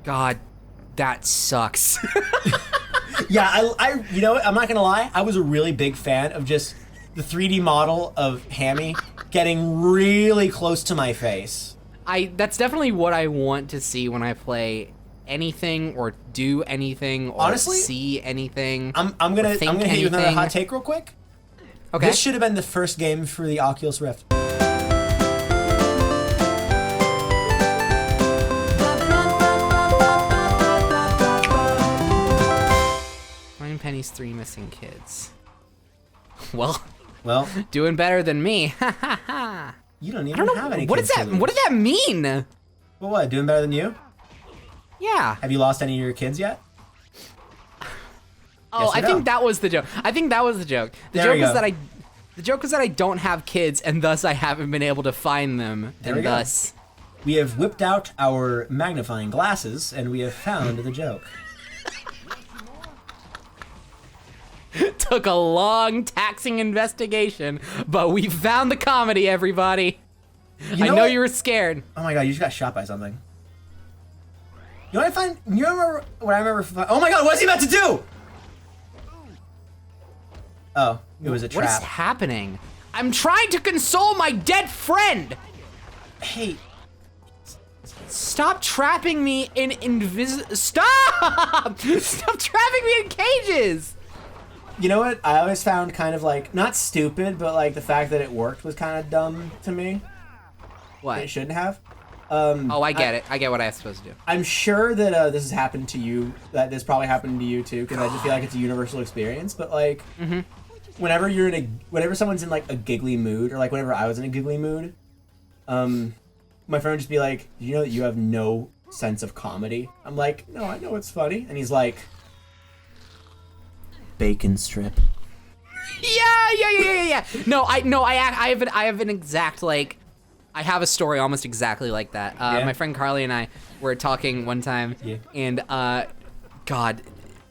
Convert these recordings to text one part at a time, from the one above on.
God, that sucks. Yeah, I you know what? I'm not gonna lie. I was a really big fan of just the 3D model of Hammy getting really close to my face. That's definitely what I want to see when I play anything or do anything or Honestly, see anything. I'm gonna hit you with another hot take real quick. Okay. This should have been the first game for the Oculus Rift. Ryan Penny's 3 missing kids. Well, Well, doing better than me. Ha ha ha. you don't I even don't know. have any What kids does to that? lose. What does that mean? Well, what? Doing better than you? Yeah. Have you lost any of your kids yet? Oh, Yes or I no? think that was the joke. I think that was the joke. The There we joke is go. that the joke is that I don't have kids, and thus I haven't been able to find them. There and we go. thus, We have whipped out our magnifying glasses and we have found the joke. took a long, taxing investigation, but we found the comedy. Everybody, I know what? you were scared. Oh my god, you just got shot by something. You know what I find? You remember what I remember? Oh my god, what's he about to do? Oh, it was a What is trap. happening? I'm trying to console my dead friend. Hey, Stop trapping me in Stop! Stop trapping me in cages. you know what? I always found kind of like, not stupid, but like the fact that it worked was kind of dumb to me. It What? shouldn't have. Oh, I get it. I get what I was supposed to do. I'm sure that this has happened to you, that this probably happened to you too, because I just feel like it's a universal experience, but like, whenever you're in whenever someone's in like a giggly mood, or like whenever I was in a giggly mood, my friend would just be like, "Do you know that you have no sense of comedy?" I'm like, "No, I know it's funny," and he's like, "Bacon strip." Yeah. No, I have an exact, like, I have a story almost exactly like that. Yeah? My friend Carly and I were talking one time, Yeah. and God,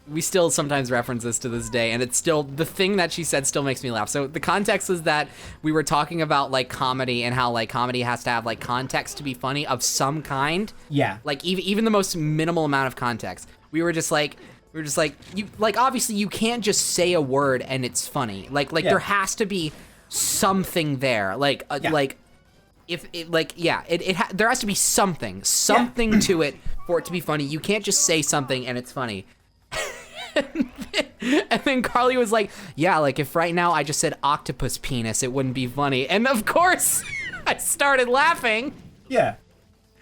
we still sometimes reference this to this day, and it's still, the thing that she said still makes me laugh. So the context is that we were talking about like comedy and how like comedy has to have like context to be funny of some kind. Yeah. Like even the most minimal amount of context. We were just like you, like, obviously you can't just say a word and it's funny. Like Yeah. there has to be something there. Like Yeah. like if it, like, yeah, there has to be something to it for it to be funny. You can't just say something and it's funny. And then Carly was like, yeah, like if right now I just said octopus penis, it wouldn't be funny. And of course, I started laughing. Yeah.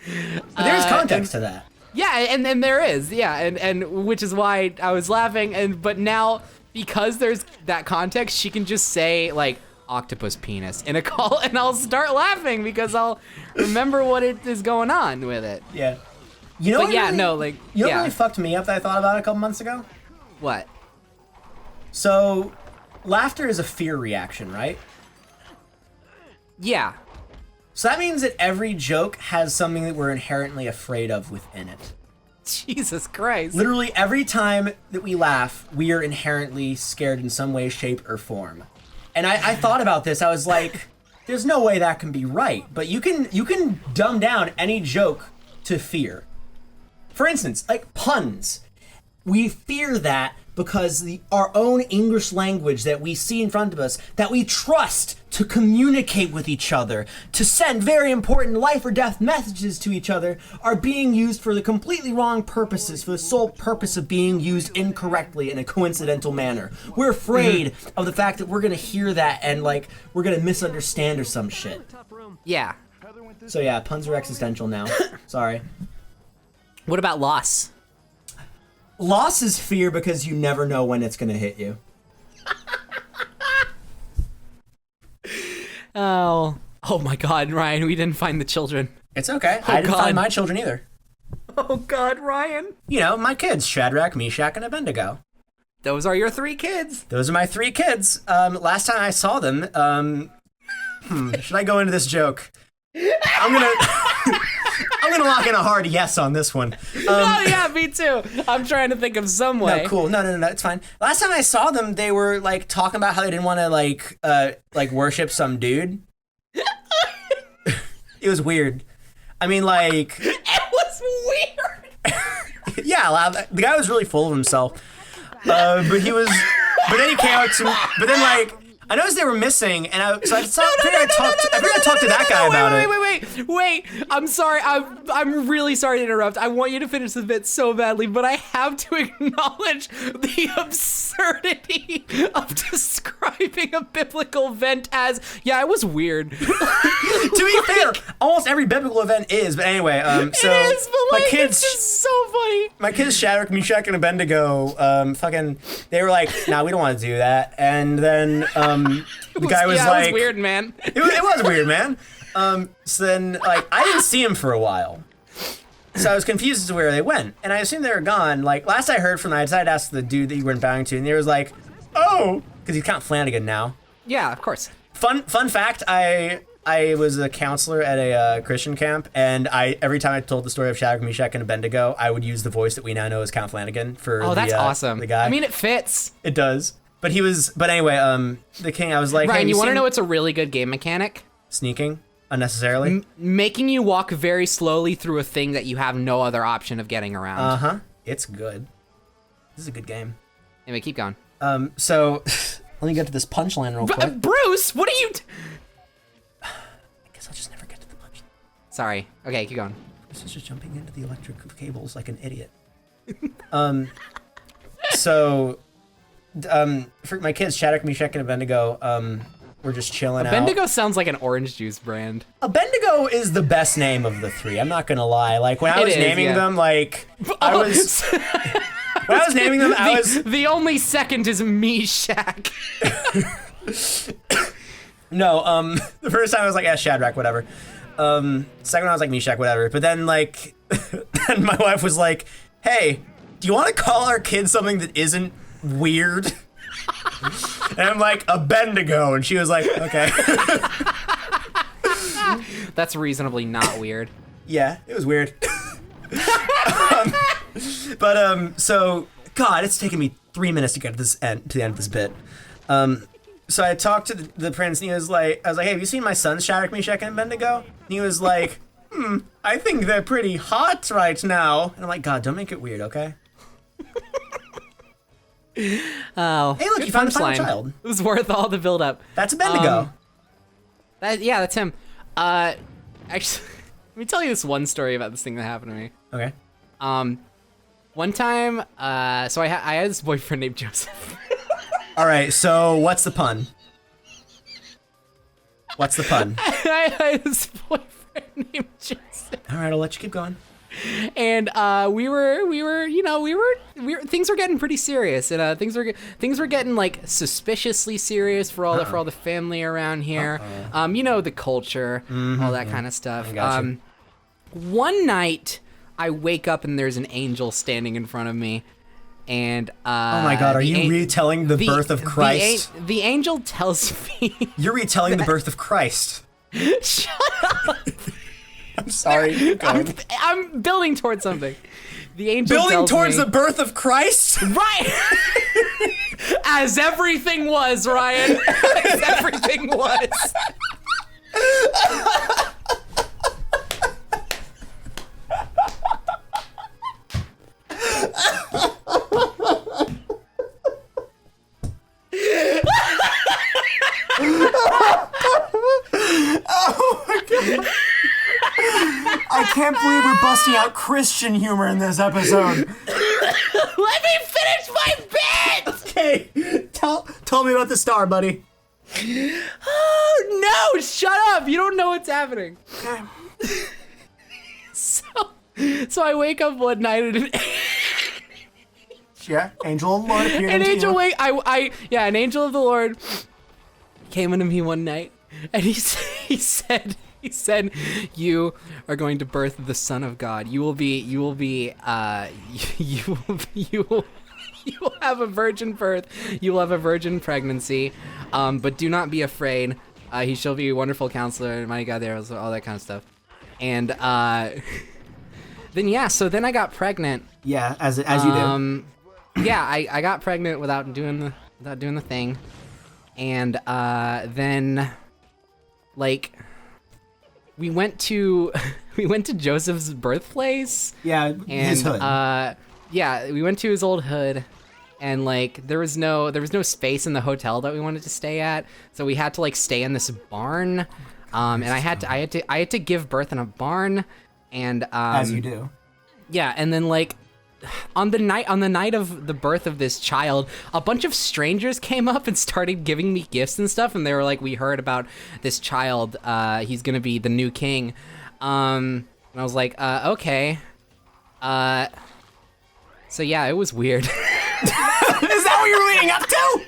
But there's context to that. Yeah, and there is, yeah, and which is why I was laughing, but now, because there's that context, she can just say, like, octopus penis in a call, and I'll start laughing because I'll remember what it is going on with it. Yeah. You know But what yeah, really, no, like, you know what yeah. really fucked me up that I thought about a couple months ago? What? So, laughter is a fear reaction, right? Yeah. So that means that every joke has something that we're inherently afraid of within it. Jesus Christ. Literally every time that we laugh, we are inherently scared in some way, shape, or form. And I thought about this. I was like, there's no way that can be right. But you can dumb down any joke to fear. For instance, like puns. We fear that because our own English language that we see in front of us, that we trust to communicate with each other, to send very important life or death messages to each other, are being used for the completely wrong purposes, for the sole purpose of being used incorrectly in a coincidental manner. We're afraid of the fact that we're gonna hear that and like we're gonna misunderstand or some shit. Yeah. So yeah, puns are existential now. Sorry. What about loss? Loss is fear because you never know when it's gonna hit you. Oh my God, Ryan, we didn't find the children. It's okay. I didn't God. find my children either. Oh God, Ryan. You know, my kids, Shadrach, Meshach, and Abednego. Those are your 3 kids. Those are my 3 kids. Last time I saw them, should I go into this joke? I'm gonna lock in a hard yes on this one. Oh yeah, me too. I'm trying to think of some way. No, cool. No, it's fine. Last time I saw them, they were like talking about how they didn't want to like worship some dude. It was weird. I mean, like, It was weird. the guy was really full of himself. But then he came out to me. But then like I noticed they were missing, and I figured I'd talk to that guy about it. Wait. I'm sorry. I'm really sorry to interrupt. I want you to finish the bit so badly, but I have to acknowledge the absurdity of describing a biblical event as, yeah, it was weird. To be fair, almost every biblical event is. But anyway, so it is, but my like, kids, it's just so funny. my kids Shadrach, Meshach, and Abednego, they were like, nah, we don't want to do that. And then the guy was like, it was weird, man. It was weird, man. So then, like, I didn't see him for a while. So I was confused as to where they went. And I assumed they were gone. Like, last I heard from them, I decided to ask the dude that you weren't bowing to, and he was like, oh, because he's Count Flanagan now. Yeah, of course. Fun fact, I was a counselor at a Christian camp, and every time I told the story of Shadrach, Meshach, and Abednego, I would use the voice that we now know as Count Flanagan for that's awesome. the guy. I mean, it fits. It does. But anyway, the king, I was like, Ryan, hey, you want to know what's a really good game mechanic? Sneaking unnecessarily? Making you walk very slowly through a thing that you have no other option of getting around. Uh-huh. It's good. This is a good game. Anyway, keep going. So let me get to this punchline real quick. Bruce, what are you... I guess I'll just never get to the punchline. Sorry. Okay, keep going. This is just jumping into the electric cables like an idiot. So... for my kids, Shadrach, Meshach, and Abednego, we're just chilling out. Bendigo sounds like an orange juice brand. Abednego is the best name of the three. I'm not gonna lie. Like when I was naming them, like I was the only second is Meshach. No, the first time I was like, yeah, Shadrach, whatever. Second one I was like Meshach, whatever. But then like, then my wife was like, hey, do you want to call our kids something that isn't weird? And I'm like, Abednego, and she was like, okay. That's reasonably not weird. Yeah, it was weird. So God, it's taken me 3 minutes to get to the end of this bit. So I talked to the prince, and I was like, hey, have you seen my sons, Shadrach, Meshach, and Abednego? And he was like, I think they're pretty hot right now. And I'm like, God, don't make it weird, okay? Oh, hey, look, you found a final child. It was worth all the build-up. That's Abednego. That's him. Actually, let me tell you this one story about this thing that happened to me. Okay. One time, so I had this boyfriend named Joseph. All right, so what's the pun? What's the pun? I had this boyfriend named Joseph. All right, I'll let you keep going. And we were things were getting pretty serious, and things were getting like suspiciously serious for all the family around here. The culture, all that kind of stuff. I got you. One night I wake up and there's an angel standing in front of me, and oh my God, are you retelling the birth of Christ? The angel tells me you're retelling the birth of Christ. Shut up. I'm sorry. I'm building towards something. The angel building towards me, the birth of Christ? Right. As everything was, Ryan. As everything was. Oh my God. I can't believe we're busting out Christian humor in this episode. Let me finish my bit! Okay, tell me about the star, buddy. Oh, no, shut up. You don't know what's happening. Okay. So I wake up one night and yeah, angel of the Lord appeared an angel you. an angel of the Lord came into me one night, and he said, you are going to birth the Son of God. You will have a virgin birth. You will have a virgin pregnancy. But do not be afraid. He shall be a wonderful counselor, mighty God, there, all that kind of stuff. And then I got pregnant. Yeah, as you do. Yeah, I got pregnant without doing the thing. And then like we went to Joseph's birthplace. Yeah, and his hood. yeah, we went to his old hood, and like there was no space in the hotel that we wanted to stay at, so we had to like stay in this barn. And I had to give birth in a barn, and As you do. yeah, and then like on the night of the birth of this child, a bunch of strangers came up and started giving me gifts and stuff, and they were like, "We heard about this child. He's gonna be the new king." And I was like, "Okay." So yeah, it was weird. Is that what you're leading up to?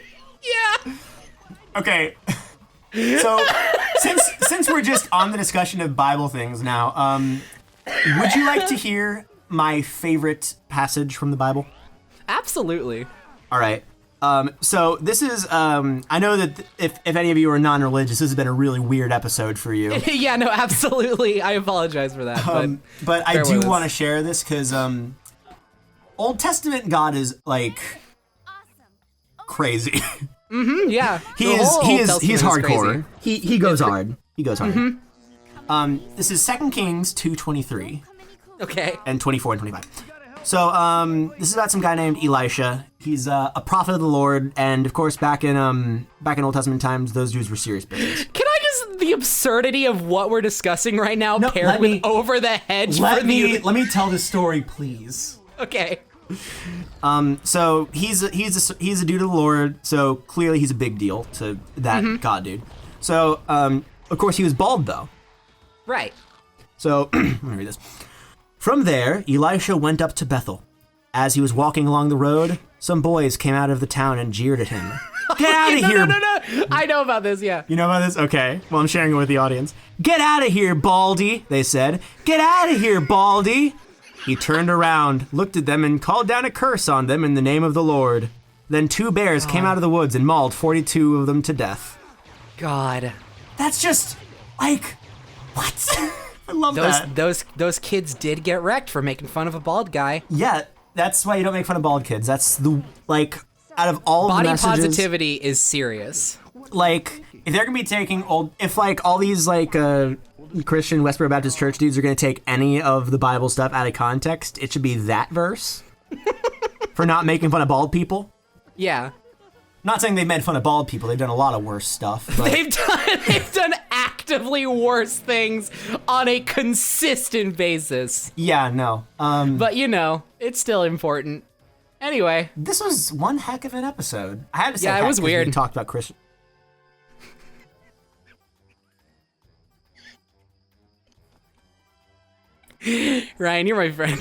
Yeah. Okay. So since we're just on the discussion of Bible things now, would you like to hear my favorite passage from the Bible? Absolutely. All right. So this is, I know that if any of you are non-religious, this has been a really weird episode for you. Yeah, no, absolutely. I apologize for that. But I bear do with us. want to share this because Old Testament God is like crazy. Yeah. He the is whole he Old is Testament he's hardcore. crazy. He goes hard. He goes hard. This is 2 Kings 2:23 Okay. and 24 and 25. So this is about some guy named Elisha. He's a prophet of the Lord, and of course back in Old Testament times, those dudes were serious business. Can I just the absurdity of what we're discussing right now No, paired let with me- over the hedge Let for me the tell the story, please. Okay. So he's a dude of the Lord. So clearly he's a big deal to that God dude. So of course he was bald though. Right. So let me read this. From there, Elisha went up to Bethel. As he was walking along the road, some boys came out of the town and jeered at him. Get out of here! No. I know about this, yeah. You know about this? Okay. Well, I'm sharing it with the audience. Get out of here, Baldy, they said. Get out of here, Baldy. He turned around, looked at them, and called down a curse on them in the name of the Lord. Then 2 bears came out of the woods and mauled 42 of them to death. God. That's just, like, what? I love that. Those kids did get wrecked for making fun of a bald guy. Yeah, that's why you don't make fun of bald kids. That's the, like, out of all Body the messages, positivity is serious. like, if they're gonna be taking if like all these like Christian Westboro Baptist Church dudes are gonna take any of the Bible stuff out of context, it should be that verse for not making fun of bald people. Yeah. Not saying they've made fun of bald people; they've done a lot of worse stuff. But They've done actively worse things on a consistent basis. yeah, no. But you know, it's still important. Anyway, This was one heck of an episode. I had to say, Yeah, it heck was 'cause weird. We talked about Christian. Ryan, you're my friend.